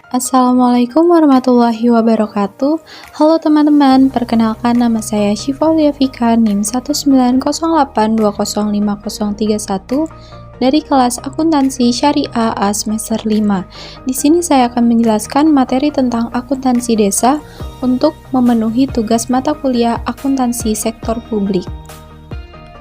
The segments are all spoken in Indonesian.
Assalamualaikum warahmatullahi wabarakatuh. Halo teman-teman, perkenalkan nama saya Syifaulia Fika NIM 19082050031 dari kelas Akuntansi Syariah A semester 5. Di sini saya akan menjelaskan materi tentang akuntansi desa untuk memenuhi tugas mata kuliah akuntansi sektor publik.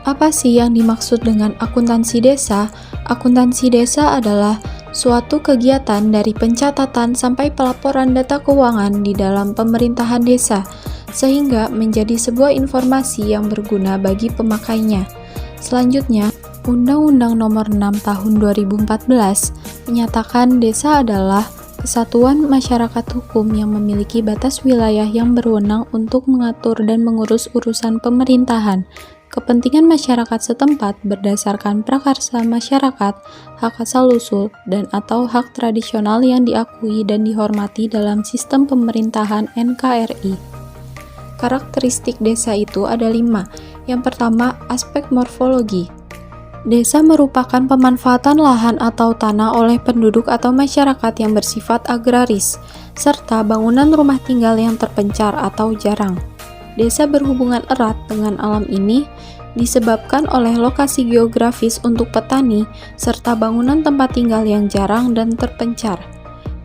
Apa sih yang dimaksud dengan akuntansi desa? Akuntansi desa adalah suatu kegiatan dari pencatatan sampai pelaporan data keuangan di dalam pemerintahan desa, sehingga menjadi sebuah informasi yang berguna bagi pemakainya. Selanjutnya, Undang-Undang Nomor 6 Tahun 2014 menyatakan desa adalah kesatuan masyarakat hukum yang memiliki batas wilayah yang berwenang untuk mengatur dan mengurus urusan pemerintahan, kepentingan masyarakat setempat berdasarkan prakarsa masyarakat, hak asal-usul, dan atau hak tradisional yang diakui dan dihormati dalam sistem pemerintahan NKRI. Karakteristik desa itu ada 5. Yang pertama, aspek morfologi. Desa merupakan pemanfaatan lahan atau tanah oleh penduduk atau masyarakat yang bersifat agraris, serta bangunan rumah tinggal yang terpencar atau jarang. Desa berhubungan erat dengan alam ini disebabkan oleh lokasi geografis untuk petani serta bangunan tempat tinggal yang jarang dan terpencar.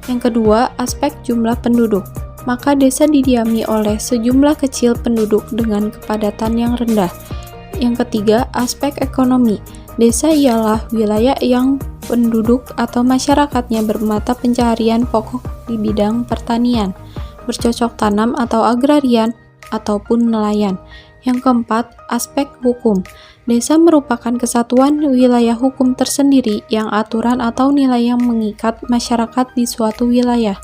Yang kedua, aspek jumlah penduduk. Maka desa didiami oleh sejumlah kecil penduduk dengan kepadatan yang rendah. Yang ketiga, aspek ekonomi. Desa ialah wilayah yang penduduk atau masyarakatnya bermata pencaharian pokok di bidang pertanian, bercocok tanam atau agrarian, ataupun nelayan. Yang keempat, aspek hukum. Desa merupakan kesatuan wilayah hukum tersendiri yang aturan atau nilai yang mengikat masyarakat di suatu wilayah.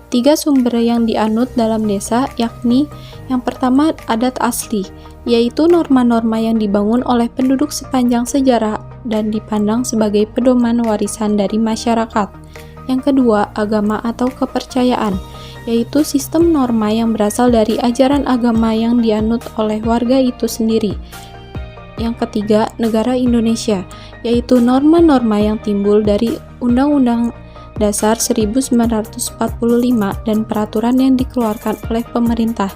3 sumber yang dianut dalam desa yakni yang pertama adat asli, yaitu norma-norma yang dibangun oleh penduduk sepanjang sejarah dan dipandang sebagai pedoman warisan dari masyarakat. Yang kedua, agama atau kepercayaan, yaitu sistem norma yang berasal dari ajaran agama yang dianut oleh warga itu sendiri. Yang ketiga, negara Indonesia, yaitu norma-norma yang timbul dari Undang-Undang Dasar 1945 dan peraturan yang dikeluarkan oleh pemerintah.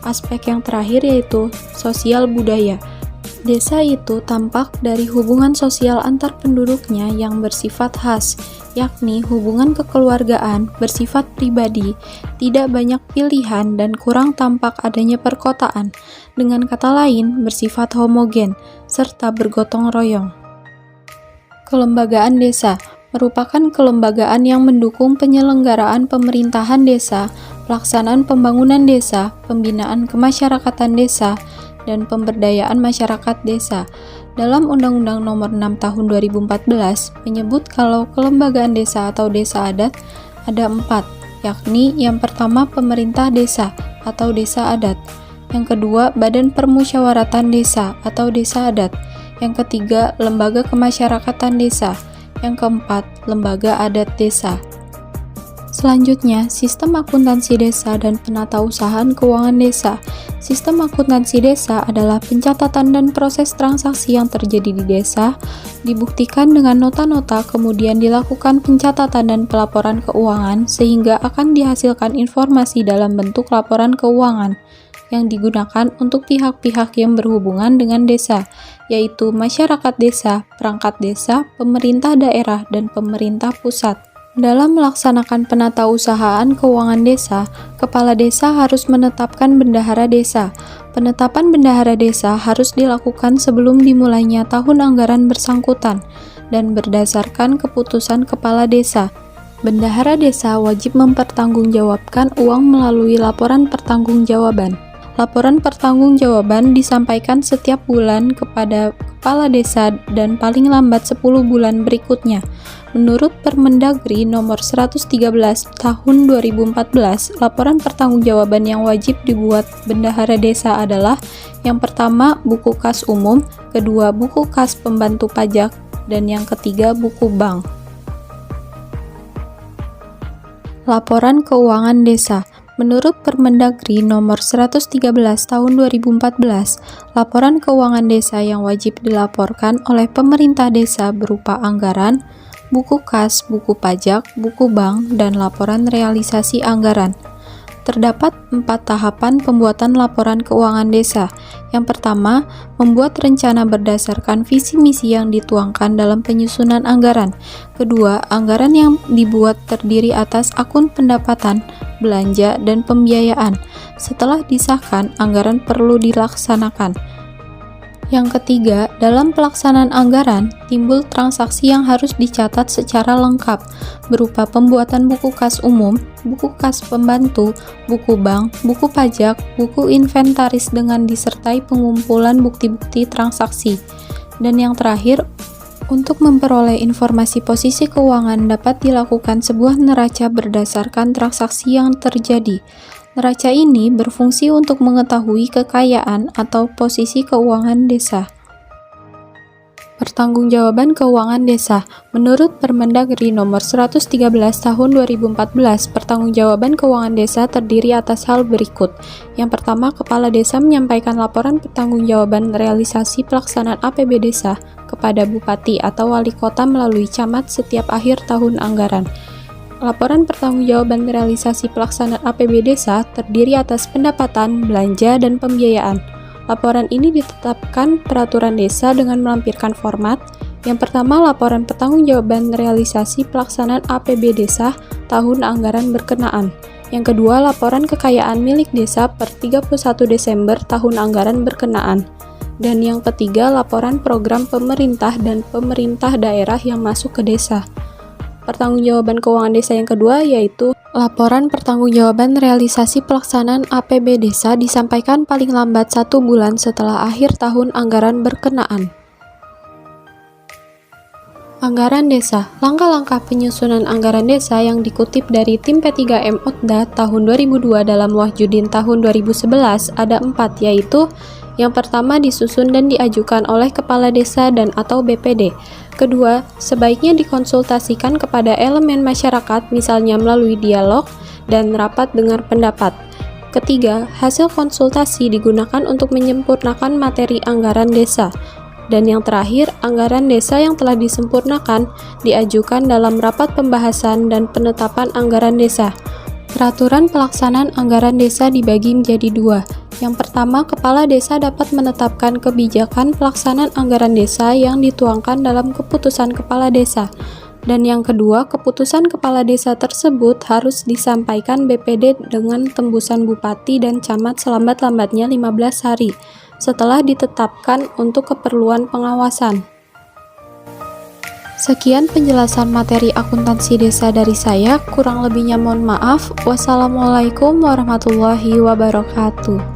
Aspek yang terakhir yaitu sosial budaya. Desa itu tampak dari hubungan sosial antar penduduknya yang bersifat khas, yakni hubungan kekeluargaan bersifat pribadi, tidak banyak pilihan dan kurang tampak adanya perkotaan, dengan kata lain bersifat homogen, serta bergotong royong. Kelembagaan desa merupakan kelembagaan yang mendukung penyelenggaraan pemerintahan desa, pelaksanaan pembangunan desa, pembinaan kemasyarakatan desa, dan pemberdayaan masyarakat desa. Dalam Undang-Undang Nomor 6 Tahun 2014 menyebut kalau kelembagaan desa atau desa adat ada 4, yakni yang pertama pemerintah desa atau desa adat, yang kedua Badan Permusyawaratan Desa atau desa adat, yang ketiga lembaga kemasyarakatan desa, yang keempat lembaga adat desa. Selanjutnya, sistem akuntansi desa dan penatausahaan keuangan desa. Sistem akuntansi desa adalah pencatatan dan proses transaksi yang terjadi di desa, dibuktikan dengan nota-nota, kemudian dilakukan pencatatan dan pelaporan keuangan, sehingga akan dihasilkan informasi dalam bentuk laporan keuangan yang digunakan untuk pihak-pihak yang berhubungan dengan desa, yaitu masyarakat desa, perangkat desa, pemerintah daerah, dan pemerintah pusat. Dalam melaksanakan penatausahaan keuangan desa, kepala desa harus menetapkan bendahara desa. Penetapan bendahara desa harus dilakukan sebelum dimulainya tahun anggaran bersangkutan dan berdasarkan keputusan kepala desa. Bendahara desa wajib mempertanggungjawabkan uang melalui laporan pertanggungjawaban. Laporan pertanggungjawaban disampaikan setiap bulan kepada kepala desa dan paling lambat 10 bulan berikutnya. Menurut Permendagri Nomor 113 Tahun 2014, laporan pertanggungjawaban yang wajib dibuat bendahara desa adalah yang pertama buku kas umum, kedua buku kas pembantu pajak, dan yang ketiga buku bank. Laporan keuangan desa. Menurut Permendagri Nomor 113 Tahun 2014, laporan keuangan desa yang wajib dilaporkan oleh pemerintah desa berupa anggaran, buku kas, buku pajak, buku bank, dan laporan realisasi anggaran. Terdapat 4 tahapan pembuatan laporan keuangan desa. Yang pertama, membuat rencana berdasarkan visi misi yang dituangkan dalam penyusunan anggaran. Kedua, anggaran yang dibuat terdiri atas akun pendapatan, belanja, dan pembiayaan. Setelah disahkan, anggaran perlu dilaksanakan. Yang ketiga, dalam pelaksanaan anggaran, timbul transaksi yang harus dicatat secara lengkap, berupa pembuatan buku kas umum, buku kas pembantu, buku bank, buku pajak, buku inventaris dengan disertai pengumpulan bukti-bukti transaksi. Dan yang terakhir, untuk memperoleh informasi posisi keuangan dapat dilakukan sebuah neraca berdasarkan transaksi yang terjadi. Neraca ini berfungsi untuk mengetahui kekayaan atau posisi keuangan desa. Pertanggungjawaban keuangan desa. Menurut Permendagri Nomor 113 Tahun 2014, pertanggungjawaban keuangan desa terdiri atas hal berikut. Yang pertama, Kepala Desa menyampaikan laporan pertanggungjawaban realisasi pelaksanaan APB Desa kepada Bupati atau Wali Kota melalui camat setiap akhir tahun anggaran. Laporan pertanggungjawaban realisasi pelaksanaan APB Desa terdiri atas pendapatan, belanja, dan pembiayaan. Laporan ini ditetapkan peraturan desa dengan melampirkan format. Yang pertama, laporan pertanggungjawaban realisasi pelaksanaan APB Desa tahun anggaran berkenaan. Yang kedua, laporan kekayaan milik desa per 31 Desember tahun anggaran berkenaan. Dan yang ketiga, laporan program pemerintah dan pemerintah daerah yang masuk ke desa. Pertanggungjawaban keuangan desa yang kedua yaitu laporan pertanggungjawaban realisasi pelaksanaan APB Desa disampaikan paling lambat 1 bulan setelah akhir tahun anggaran berkenaan. Anggaran desa. Langkah-langkah penyusunan anggaran desa yang dikutip dari tim P3M Otda tahun 2002 dalam Wahjudin tahun 2011 ada 4, yaitu yang pertama, disusun dan diajukan oleh Kepala Desa dan atau BPD. Kedua, sebaiknya dikonsultasikan kepada elemen masyarakat, misalnya melalui dialog dan rapat dengar pendapat. Ketiga, hasil konsultasi digunakan untuk menyempurnakan materi anggaran desa. Dan yang terakhir, anggaran desa yang telah disempurnakan diajukan dalam rapat pembahasan dan penetapan anggaran desa. Peraturan pelaksanaan anggaran desa dibagi menjadi 2. Yang pertama, Kepala Desa dapat menetapkan kebijakan pelaksanaan anggaran desa yang dituangkan dalam keputusan Kepala Desa. Dan yang kedua, keputusan Kepala Desa tersebut harus disampaikan BPD dengan tembusan Bupati dan Camat selambat-lambatnya 15 hari, setelah ditetapkan untuk keperluan pengawasan. Sekian penjelasan materi akuntansi desa dari saya, kurang lebihnya mohon maaf. Wassalamualaikum warahmatullahi wabarakatuh.